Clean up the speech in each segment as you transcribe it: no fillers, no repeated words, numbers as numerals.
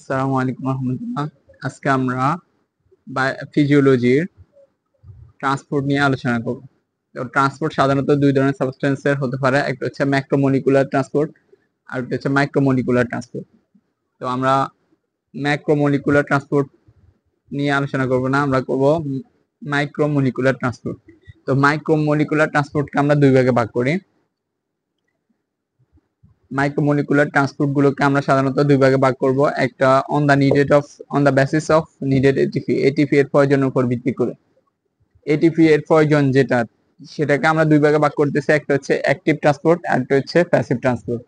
আসসালামু আলাইকুম রহমতুল্লাহ। আজকে আমরা ফিজিওলজির ট্রান্সপোর্ট নিয়ে আলোচনা করব। তো ট্রান্সপোর্ট সাধারণত দুই ধরনের সাবস্টেন্সের হতে পারে, একটা হচ্ছে ম্যাক্রোমলিকুলার ট্রান্সপোর্ট আর একটা হচ্ছে মাইক্রোমলিকুলার ট্রান্সপোর্ট। তো আমরা ম্যাক্রোমলিকুলার ট্রান্সপোর্ট নিয়ে আলোচনা করব না, আমরা করব মাইক্রোমলিকুলার ট্রান্সপোর্ট। তো মাইক্রোমলিকুলার ট্রান্সপোর্টকে আমরা দুই ভাগে ভাগ করি। মাইক্রোমলিকুলার ট্রান্সপোর্ট গুলোকে আমরা সাধারণত দুই ভাগে ভাগ করব, একটা on the basis of needed ATP, ATP এর প্রয়োজনের উপর ভিত্তি করে। এটিপি এর প্রয়োজন যেটা, সেটাকে আমরা দুই ভাগে ভাগ করতেছি, একটা হচ্ছে অ্যাক্টিভ ট্রান্সপোর্ট আর একটা হচ্ছে প্যাসিভ ট্রান্সপোর্ট।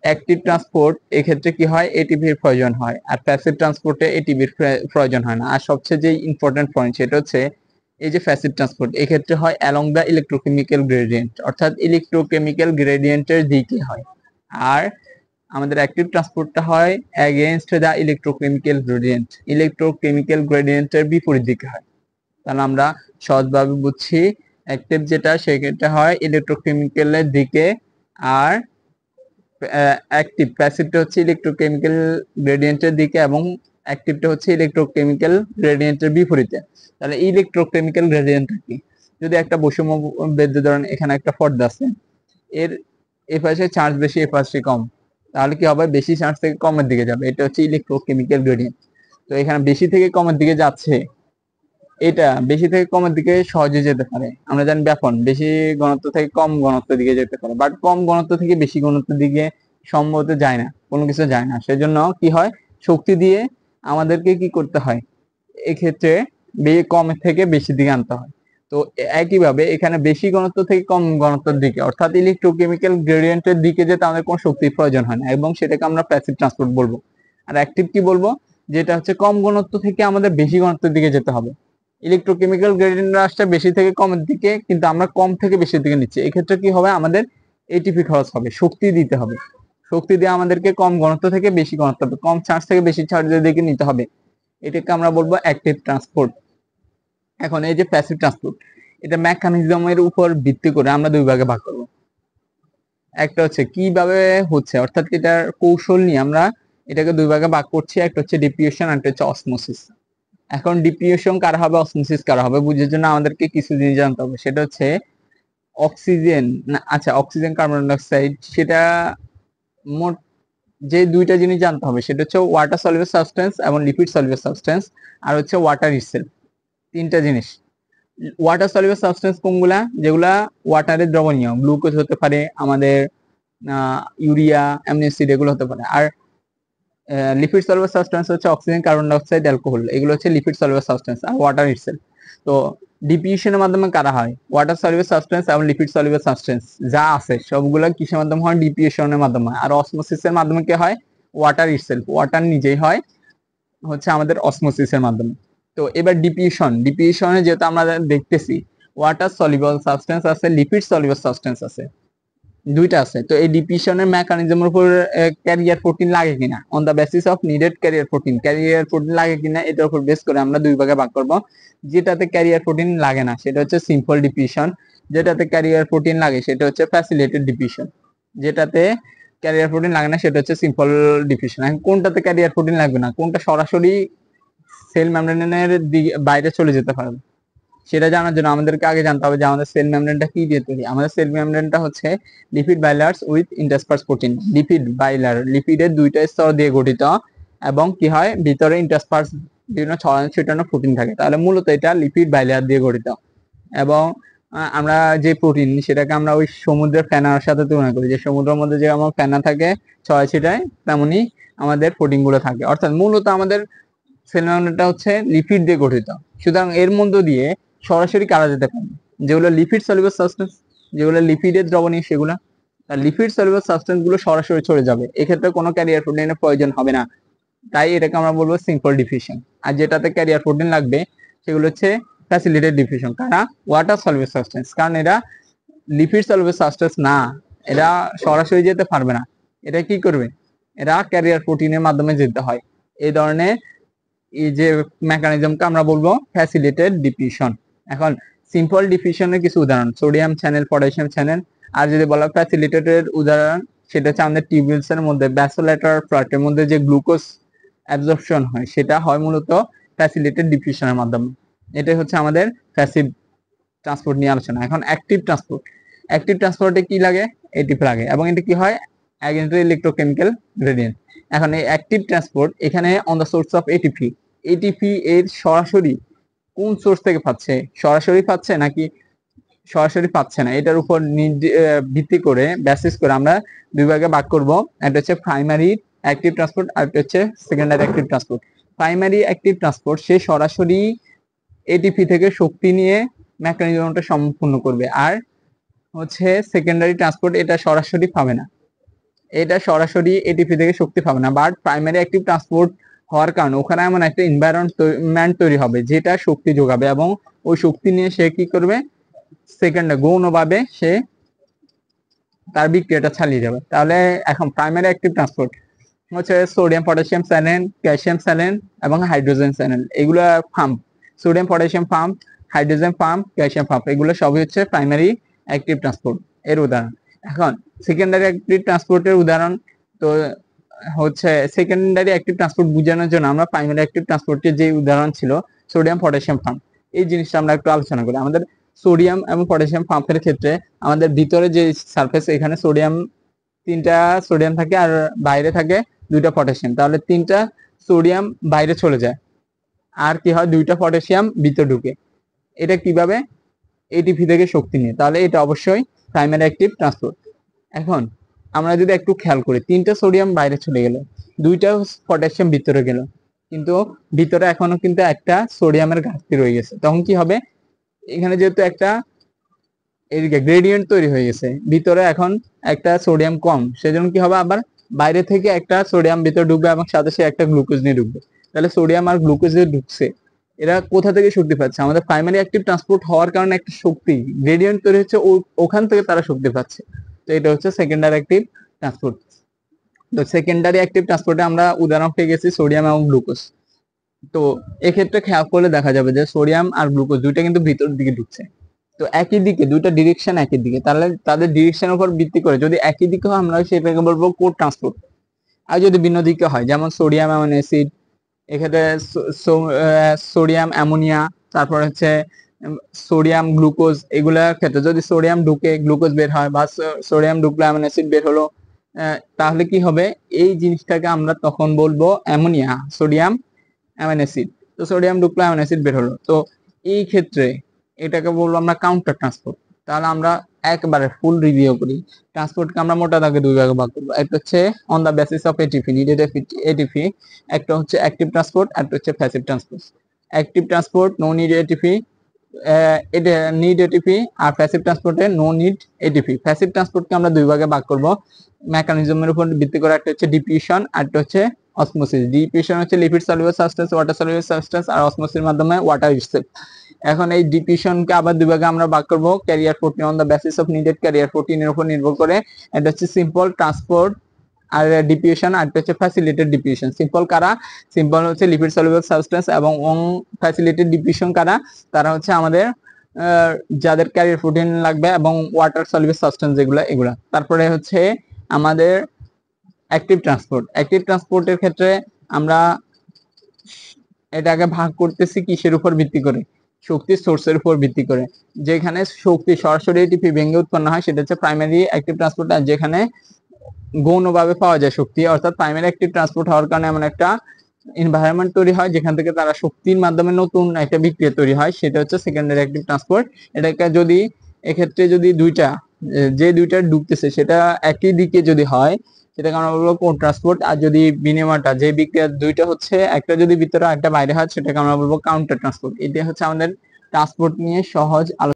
অ্যাক্টিভ ট্রান্সপোর্ট এক্ষেত্রে কি হয়, এটিপির প্রয়োজন হয়, আর প্যাসিভ ট্রান্সপোর্টে এটিপির প্রয়োজন হয় না। আর সবচেয়ে যে ইম্পর্টেন্ট পয়েন্ট সেটা হচ্ছে এই যে প্যাসিভ ট্রান্সপোর্ট, এক্ষেত্রে হয় অ্যালং দ্য ইলেকট্রোকেমিক্যাল গ্রেডিয়েন্ট, অর্থাৎ ইলেকট্রোকেমিক্যাল গ্রেডিয়েন্টের দিকে হয়। আর আমাদের অ্যাক্টিভ ট্রান্সপোর্টটা হয় against the electrochemical gradient, electrochemical গ্রেডিয়েন্টের বিপরীত দিকে হয়। তাহলে আমরা সহজভাবে বুঝছি, অ্যাক্টিভ যেটা সেটা হয় ইলেকট্রোকেমিক্যালের দিকে, আর অ্যাক্টিভ প্যাসিভটা হচ্ছে ইলেকট্রোকেমিক্যাল গ্রেডিয়েন্টের দিকে, এবং অ্যাক্টিভটা হচ্ছে ইলেকট্রোকেমিক্যাল গ্রেডিয়েন্টের বিপরীতে। তাহলে ইলেকট্রোকেমিক্যাল গ্রেডিয়েন্ট কি, যদি একটা বৈষম্য বেদ্য ধরেন, এখানে একটা পর্দা আছে, এর এ পাশে চার্জ বেশি এ পাশে কম, তাহলে কি হবে, বেশি চার্জ থেকে কমের দিকে যাবে, এটা হচ্ছে ইলেকট্রোকেমিক্যাল গ্রেডিয়েন্ট। তো এখানে বেশি থেকে কমের দিকে যাচ্ছে, এটা বেশি থেকে কমের দিকে সহজে যেতে পারে। আমরা জানি ব্যাপন বেশি ঘনত্ব থেকে কম ঘনত্বের দিকে যেতে পারে, বাট কম ঘনত্ব থেকে বেশি ঘনত্বের দিকে সম্ভবত যায় না, কোনো কিছু যায় না। সেজন্য কি হয়, শক্তি দিয়ে আমাদেরকে কি করতে হয়, এক্ষেত্রে কমের থেকে বেশি দিকে আনতে হয়। তো একইভাবে এখানে বেশি ঘনত্ব থেকে কম ঘনত্বের দিকে, অর্থাৎ ইলেকট্রোকেমিক্যাল গ্রেডিয়েন্টের দিকে যেতে আমাদের কোনো শক্তির প্রয়োজন হয় না, এবং সেটাকে আমরা প্যাসিভ ট্রান্সপোর্ট বলবো। আর অ্যাক্টিভ কি বলবো, যেটা হচ্ছে কম ঘনত্ব থেকে আমাদের বেশি ঘনত্বের দিকে যেতে হবে। ইলেকট্রোকেমিক্যাল গ্রেডিয়েন্ট আসছে বেশি থেকে কমের দিকে, কিন্তু আমরা কম থেকে বেশির দিকে নিচ্ছি, এক্ষেত্রে কি হবে, আমাদের এটিপি খরচ হবে, শক্তি দিতে হবে। শক্তি দিয়ে আমাদেরকে কম ঘনত্ব থেকে বেশি ঘনত্ব, কম চার্জ থেকে বেশি চার্জের দিকে নিতে হবে। এটাকে আমরা বলবো অ্যাক্টিভ ট্রান্সপোর্ট। এখন এই যে প্যাসিভ ট্রান্সপোর্ট, এটা মেকানিজমের উপর ভিত্তি করে আমরা দুই ভাগে ভাগ করব। একটা হচ্ছে কিভাবে হচ্ছে, অর্থাৎ এটার কৌশল নিয়ে আমরা এটাকে দুই ভাগে ভাগ করছি, একটা হচ্ছে ডিফিউশন আর একটা হচ্ছে অসমোসিস। এখন ডিফিউশন কার হবে, অসমোসিস কার হবে, বুঝার জন্য আমাদেরকে কিছু জিনিস জানতে হবে। সেটা হচ্ছে অক্সিজেন না, আচ্ছা অক্সিজেন কার্বন ডাইঅক্সাইড, সেটা মোট যে দুইটা জিনিস জানতে হবে, সেটা হচ্ছে ওয়াটার সলিউবল সাবস্টেন্স এবং লিপিড সলিউবল সাবস্টেন্স, আর হচ্ছে ওয়াটার ইটসেলফ। তিনটা জিনিস। ওয়াটার সলিউবল সাবস্টেন্স কোনগুলা, যেগুলা ওয়াটারে দ্রবণীয়, গ্লুকোজ হতে পারে, আমাদের ইউরিয়া, অ্যামিনো অ্যাসিড, এগুলো হতে পারে। আর লিপিড সলিউবল সাবস্টেন্স হচ্ছে অক্সিজেন, কার্বন ডাইঅক্সাইড, অ্যালকোহল, এগুলো হচ্ছে লিপিড সলিউবল সাবস্টেন্স, আর ওয়াটার ইটসেলফ। তো ডিফিউশনের মাধ্যমে কারা হয়, ওয়াটার সলিউবল সাবস্টেন্স এবং লিপিড সলিউবল সাবস্টেন্স যা আছে সবগুলো কিসের মাধ্যমে হয়, ডিফিউশনের মাধ্যমে। আর অসমোসিসের মাধ্যমে কি হয়, ওয়াটার ইটসেলফ, ওয়াটার নিজেই হয় হচ্ছে আমাদের অসমোসিসের মাধ্যমে। তো এবার ডিফিউশনে যেহেতু আমরা দেখতেছি ওয়াটার সলিউবল সাবস্টেন্স আছে, লিপিড সলিউবল সাবস্টেন্স আছে, দুইটা আছে। তো এই ডিফিউশনের মেকানিজমের উপর ক্যারিয়ার প্রোটিন লাগে কিনা, on the basis of needed carrier protein লাগে কিনা, এটার উপর বেস করে আমরা দুই ভাগে ভাগ করব। যেটাতে ক্যারিয়ার প্রোটিন লাগে না সেটা হচ্ছে সিম্পল ডিফিউশন, যেটাতে ক্যারিয়ার প্রোটিন লাগে সেটা হচ্ছে ফ্যাসিলিটেড ডিফিউশন, যেটাতে ক্যারিয়ার প্রোটিন লাগে না সেটা হচ্ছে সিম্পল ডিফিউশন। এখন কোনটাতে ক্যারিয়ার প্রোটিন লাগবে না, কোনটা সরাসরি সেল মেমব্রেনের বাইরে চলে যেতে পারবে, সেটা জানার জন্য আমাদেরকে আগে জানতে হবে যে আমাদের সেল মেমব্রেনটা কি দিয়ে তৈরি। আমাদের সেল মেমব্রেনটা হচ্ছে lipid bilayers with intersperse protein. Lipid bilayer, লিপিডের দুইটা স্তর দিয়ে গঠিত, এবং কি হয়, ভিতরে ইন্টারস্পার্স বিভিন্ন ছড়ানো ছিটানো প্রোটিন থাকে। তাহলে মূলত এটা লিপিড বাইলার দিয়ে গঠিত। এবং আমরা যে প্রোটিন, সেটাকে আমরা ওই সমুদ্রের ফেনার সাথে তুলনা করি, যে সমুদ্রের মধ্যে যে আমার ফেনা থাকে ছড়ায় ছিটায়, তেমনি আমাদের প্রোটিন গুলো থাকে। অর্থাৎ মূলত আমাদের সেল মেমব্রেনটা হচ্ছে লিপিড দিয়ে গঠিত। সুতরাং এর মধ্য দিয়ে সরাসরি কারা যেতে পারে, যেগুলো লিপিড সলিউবল সাবস্টেন্স, যেগুলো লিপিডের দ্রবণীয়, সেগুলো লিপিড সলিউবল সাবস্টেন্স গুলো সরাসরি চলে যাবে, এক্ষেত্রে কোনো ক্যারিয়ার প্রোটিনের প্রয়োজন হবে না। তাই এটাকে আমরা বলবো সিম্পল ডিফিউশন। আর যেটাতে ক্যারিয়ার প্রোটিন লাগবে সেগুলো হচ্ছে ফ্যাসিলিটেড ডিফিউশন। কারা, ওয়াটার সলিউবল সাবস্টেন্স, কারণ এরা লিপিড সলিউবল সাবস্টেন্স না, এরা সরাসরি যেতে পারবে না। এটা কি করবে, এরা ক্যারিয়ার প্রোটিনের মাধ্যমে যেতে হয়। এই ধরনের এই যে মেকানিজমকে আমরা বলবো ফ্যাসিলিটেড ডিফিউশন। এখন সিম্পল ডিফিউশনের কিছু উদাহরণ, সোডিয়াম চ্যানেল, পটাশিয়াম চ্যানেল। আর যদি বলা ফ্যাসিলিটেটেড উদাহরণ, সেটা হচ্ছে আমাদের টিউবিউলস এর মধ্যে ভ্যাসোলেটার ফ্লাটের মধ্যে যে গ্লুকোজ অ্যাবজর্পশন হয় সেটা হয় মূলত ফ্যাসিলিটেড ডিফিউশনের মাধ্যমে। এটাই হচ্ছে আমাদের প্যাসিভ ট্রান্সপোর্ট নিয়ে আলোচনা। এখন অ্যাক্টিভ ট্রান্সপোর্ট, অ্যাক্টিভ ট্রান্সপোর্টে কি লাগে, এটিপি লাগে, এবং এটা কি হয়, অ্যাগেন্স্ট ইলেকট্রোকেমিক্যাল গ্রেডিয়েন্ট। এখন এই অ্যাক্টিভ ট্রান্সপোর্ট এখানে on the source of ATP, ATP এর সরাসরি কোন সোর্স থেকে পাচ্ছে, সরাসরি পাচ্ছে নাকি সরাসরি পাচ্ছে না, এটার উপর ভিত্তি করে বেসিস করে আমরা দুই ভাগে ভাগ করব। একটা হচ্ছে প্রাইমারি অ্যাক্টিভ ট্রান্সপোর্ট আর একটা হচ্ছে secondary active transport. Primary active transport সে সরাসরি এটিপি থেকে শক্তি নিয়ে মেকানিজমটা সম্পূর্ণ করবে, আর হচ্ছে সেকেন্ডারি ট্রান্সপোর্ট এটা সরাসরি পাবে না, এটা সরাসরি এটিপি থেকে শক্তি পাবে না। বাট প্রাইমারি অ্যাক্টিভ ট্রান্সপোর্ট হওয়ার কারণে ওখানে এমন একটা এনভায়রনমেন্ট তৈরি হবে যেটা শক্তি যোগাবে, এবং ওই শক্তি নিয়ে সে কি করবে, সেকেন্ডে গৌণভাবে সে তার বিক্রিয়াটা চালিয়ে যাবে। তাহলে এখন প্রাইমারি অ্যাক্টিভ ট্রান্সপোর্ট হচ্ছে সোডিয়াম পটাশিয়াম স্যালেন, ক্যালসিয়াম স্যালেন এবং হাইড্রোজেন স্যালেন, এগুলো pump, sodium potassium pump, hydrogen pump, calcium pump, এগুলো সবই হচ্ছে প্রাইমারি অ্যাক্টিভ ট্রান্সপোর্ট এর উদাহরণ। এখন সেকেন্ডারি অ্যাক্টিভ ট্রান্সপোর্টের উদাহরণ তো হচ্ছে সেকেন্ডারি অ্যাক্টিভ ট্রান্সপোর্ট বোঝানোর জন্য আমরা প্রাইমারি অ্যাক্টিভ ট্রান্সপোর্টের যে উদাহরণ ছিল সোডিয়াম পটাশিয়াম পাম্প, এই জিনিসটা আমরা একটু আলোচনা করি। আমাদের সোডিয়াম এবং পটাশিয়াম পাম্পের ক্ষেত্রে আমাদের ভিতরে যে সারফেস, এখানে সোডিয়াম, তিনটা সোডিয়াম থাকে আর বাইরে থাকে দুইটা পটাশিয়াম, তাহলে তিনটা সোডিয়াম বাইরে চলে যায় আর কি হয়, দুইটা পটাশিয়াম ভিতরে ঢুকে। এটা কিভাবে, এটিপি থেকে শক্তি নিয়ে, তাহলে এটা অবশ্যই প্রাইমারি অ্যাক্টিভ ট্রান্সপোর্ট। এখন আমরা যদি একটু খেয়াল করি, তিনটা সোডিয়াম বাইরে চলে গেল, দুইটা পটাশিয়াম ভিতরে গেল, কিন্তু ভিতরে এখনো কিন্তু একটা সোডিয়ামের ঘাটতি রয়ে গেছে, তখন কি হবে, এখানে যেহেতু একটা এদিকে গ্রেডিয়েন্ট তৈরি হয়ে গেছে, ভিতরে এখন একটা সোডিয়াম কম, সেজন্য কি হবে, আবার বাইরে থেকে একটা সোডিয়াম ভিতরে ঢুকবে এবং সাথে সে একটা গ্লুকোজ নিয়ে ঢুকবে। তাহলে সোডিয়াম আর গ্লুকোজ যে ঢুকছে, এরা কোথা থেকে শক্তি পাচ্ছে, আমাদের প্রাইমারি অ্যাক্টিভ ট্রান্সপোর্ট হওয়ার কারণে একটা শক্তি গ্রেডিয়েন্ট তৈরি হচ্ছে, ওখান থেকে তারা শক্তি পাচ্ছে। তো এটা হচ্ছে সেকেন্ডারি অ্যাক্টিভ ট্রান্সপোর্ট। তো সেকেন্ডারি অ্যাক্টিভ ট্রান্সপোর্টে আমরা উদাহরণ পেয়ে গেছি সোডিয়াম এবং গ্লুকোজ। তো এক্ষেত্রে খেয়াল করলে দেখা যাবে যে সোডিয়াম আর গ্লুকোজ দুইটা কিন্তু ভিতর দিকে ঢুকছে, তো একই দিকে, দুইটা ডিরেকশন একই দিকে, তাহলে তাদের ডিরেকশনের উপর ভিত্তি করে যদি একই দিকে হয় আমরা সেটাকে বলবো কো ট্রান্সপোর্ট। আর যদি ভিন্ন দিকে হয়, যেমন সোডিয়াম অ্যামোনো অ্যাসিড, এক্ষেত্রে সোডিয়াম অ্যামোনিয়া, তারপর হচ্ছে সোডিয়াম গ্লুকোজ, এগুলোর ক্ষেত্রে যদি সোডিয়াম ঢুকে গ্লুকোজ বের হয় বা সোডিয়াম ঢুকলে অ্যামোনো অ্যাসিড বের হলো, তাহলে কি হবে, এই জিনিসটাকে আমরা তখন বলবো অ্যামোনিয়া, সোডিয়াম অ্যামোনো অ্যাসিড। তো সোডিয়াম ঢুকলো অ্যামোনো অ্যাসিড বের হলো, তো এই ক্ষেত্রে এটাকে বলবো আমরা কাউন্টার ট্রান্সপোর্ট। তাহলে আমরা একবারে ফুল রিভিউ করি, ট্রান্সপোর্টকে আমরা মোটা দাগে দুই ভাগে ভাগ করবো। একটা হচ্ছে on the basis of ATP, needed ATP, একটা হচ্ছে অ্যাক্টিভ ট্রান্সপোর্ট, একটা হচ্ছে passive transport. Active transport no need ATP, এটা নিড এটিপি, আর প্যাসিভ ট্রান্সপোর্টে নো নিড এটিপি। প্যাসিভ ট্রান্সপোর্টকে আমরা দুই ভাগে ভাগ করব মেকানিজমের উপর ভিত্তি করে, একটা হচ্ছে ডিফিউশন আর একটা হচ্ছে অসমোসিস। ডিফিউশন হচ্ছে lipid soluble substance, water soluble substance, আর অসমোসিসের মাধ্যমে ওয়াটার ইটসেলফ। এখন এই ডিফিউশনকে আবার দুই ভাগে আমরা ভাগ করব, career protein on the basis of needed career প্রোটিনের উপর নির্ভর করে। এটা হচ্ছে সিম্পল ট্রান্সপোর্ট আর ডিফিউশন, আর একটা হচ্ছে ফ্যাসিলিটেড ডিফিউশন। সিম্পল কারা, সিম্পল হচ্ছে লিপিড সলিউবল সাবস্টেন্স, এবং ফ্যাসিলিটেড ডিফিউশন কারা, তারা হচ্ছে আমাদের যাদের ক্যারিয়ার প্রোটিন লাগবে এবং ওয়াটার সলিউবল সাবস্টেন্স যেগুলো, এগুলা। তারপরে হচ্ছে আমাদের অ্যাক্টিভ ট্রান্সপোর্ট। অ্যাক্টিভ ট্রান্সপোর্টের ক্ষেত্রে আমরা এটাকে ভাগ করতেছি কিসের উপর ভিত্তি করে, শক্তির সোর্সের উপর ভিত্তি করে। যেখানে শক্তি সরাসরি এটিপি ভেঙে উৎপন্ন হয় সেটা হচ্ছে প্রাইমারি অ্যাক্টিভ ট্রান্সপোর্ট, আর যেখানে গৌণভাবে পাওয়া যায় শক্তি, অর্থাৎ প্রাইমারি অ্যাক্টিভ ট্রান্সপোর্ট হওয়ার কারণে এমন একটা এনভায়রনমেন্ট তৈরি হয় যেখান থেকে তারা শক্তির মাধ্যমে নতুন একটা বিক্রিয়া তৈরি হয়, সেটা হচ্ছে সেকেন্ডারি অ্যাক্টিভ ট্রান্সপোর্ট। এটাকে যদি এক্ষেত্রে যদি দুইটা, যে দুইটা ডুবতেছে সেটা একই দিকে যদি হয় সেটাকে আমরা বলবো কোন ট্রান্সপোর্ট, আর যদি বিনিময়টা যে বিক্রিয়া দুইটা হচ্ছে একটা যদি ভিতরে একটা বাইরে হয় সেটাকে আমরা বলবো কাউন্টার ট্রান্সপোর্ট। এটা হচ্ছে আমাদের ট্রান্সপোর্ট নিয়ে সহজ আলোচনা।